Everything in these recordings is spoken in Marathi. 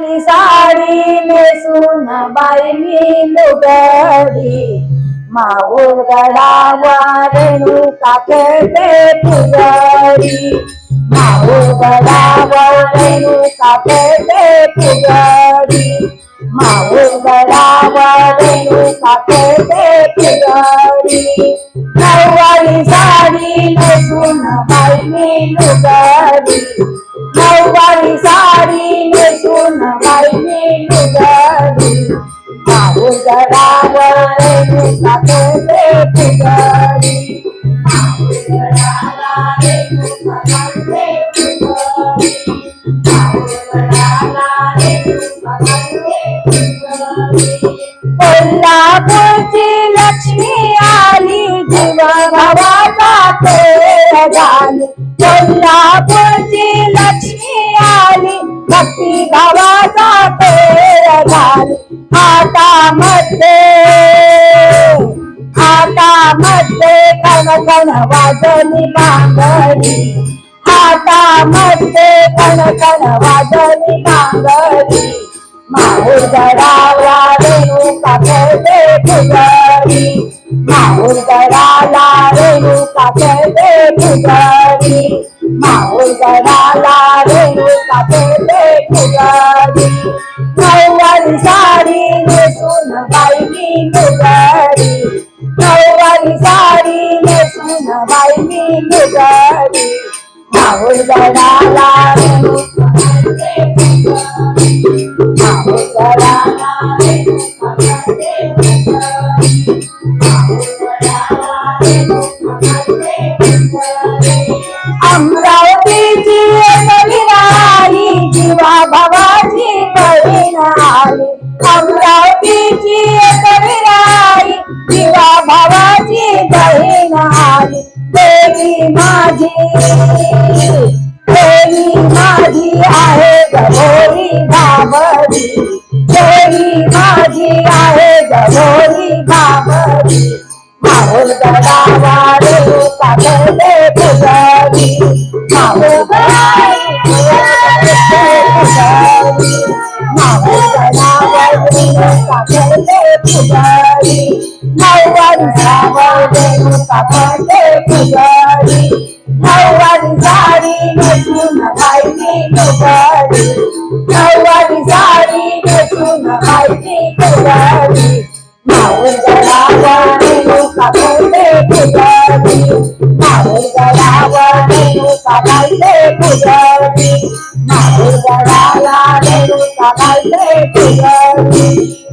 साडी नेसून बाई मी लुगडी माऊर गडावर रेणुका खेळते फुगडी माऊर गडावर रेणुका खेळते फुगडी माऊर गडावर रेणुका खेळते फुगडी नऊवारी साडी नेसून बाई मी लुगडी नऊवारी साडी नेसून बाई मी लुगडी माऊर गडावर रेणुका खेळते फुगडी माऊर गडाला रेणुका खेळते फुगडी माऊर गडाला रेणुका खेळते फुगडी कोल्हापूरची लक्ष्मी आली जीवा भावाचा खेळ झाली कोल्हापूरची लक्ष्मी आली भक्ती भावाचा खेळ झाली हातामध्ये कणकण वाजली बांगडी हातामध्ये कणकण वाजली बांगडी माऊर गडाला रेणुका खेळते फुगडी माऊर गडाला रेणुका खेळते फुगडी माऊर गडाला रेणुका खेळते फुगडी नऊवारी साडी नेसून बाई मी लुगडी नऊवारी साडी नेसून बाई मी लुगडी माऊर गडाला रेणुका खेळते फुगडी माऊर गडाला रेणुका खेळते फुगडी अमरावतीची कविराई जीवा भावाची बहीण आली अमरावतीची कविराई जीवा भावाची बहीण आली देवी माझी आहे गौरी बाबरी देवी माझी आहे गौरी बाबरी माऊर गडाला रेणुका खेळते फुगडी माऊर गडावर रेणुका खेळते फुगडी नऊवारी साडी रेणुका खेळते फुगडी नऊवारी साडी नेसून बाई मी लुगडी नऊवारी साडी नेसून बाई मी लुगडी माऊर गडावर रेणुका खेळते फुगडी माऊर गडावर रेणुका खेळते फुगडी माऊर गडाला रेणुका खेळते फुगडी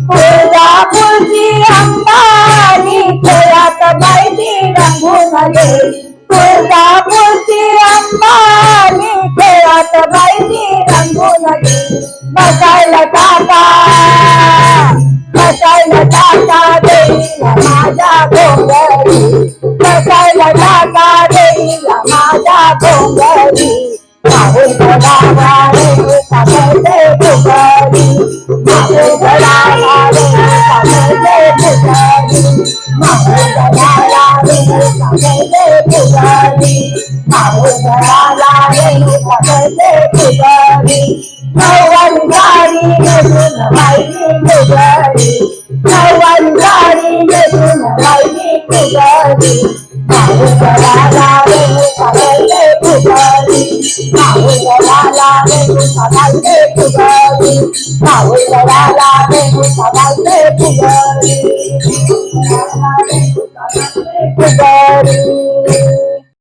कोल्हापूरची अंबानी खेळात बाई रंगून गेली कोल्हापूरची अंबानी खेळात बाई रंगून गेली बसायला टाका देवीला माझ्या घोंगडी बसायला टाका देवीला माझ्या घोंगडी माऊर गडाला रेणुका खेळते फुगडी माऊर गडाला रेणुका खेळते फुगडी माऊर गडाला रेणुका खेळते फुगडी माऊर गडाला रेणुका खेळते फुगडी नऊवारी साडी नेसून बाई मी लुगडी नऊवारी साडी नेसून बाई मी लुगडी माऊर गडाला रेणुका खेळते फुगडी माऊर गडाला रेणुका खेळते फुगडी माऊर गडाला रेणुका खेळते फुगडी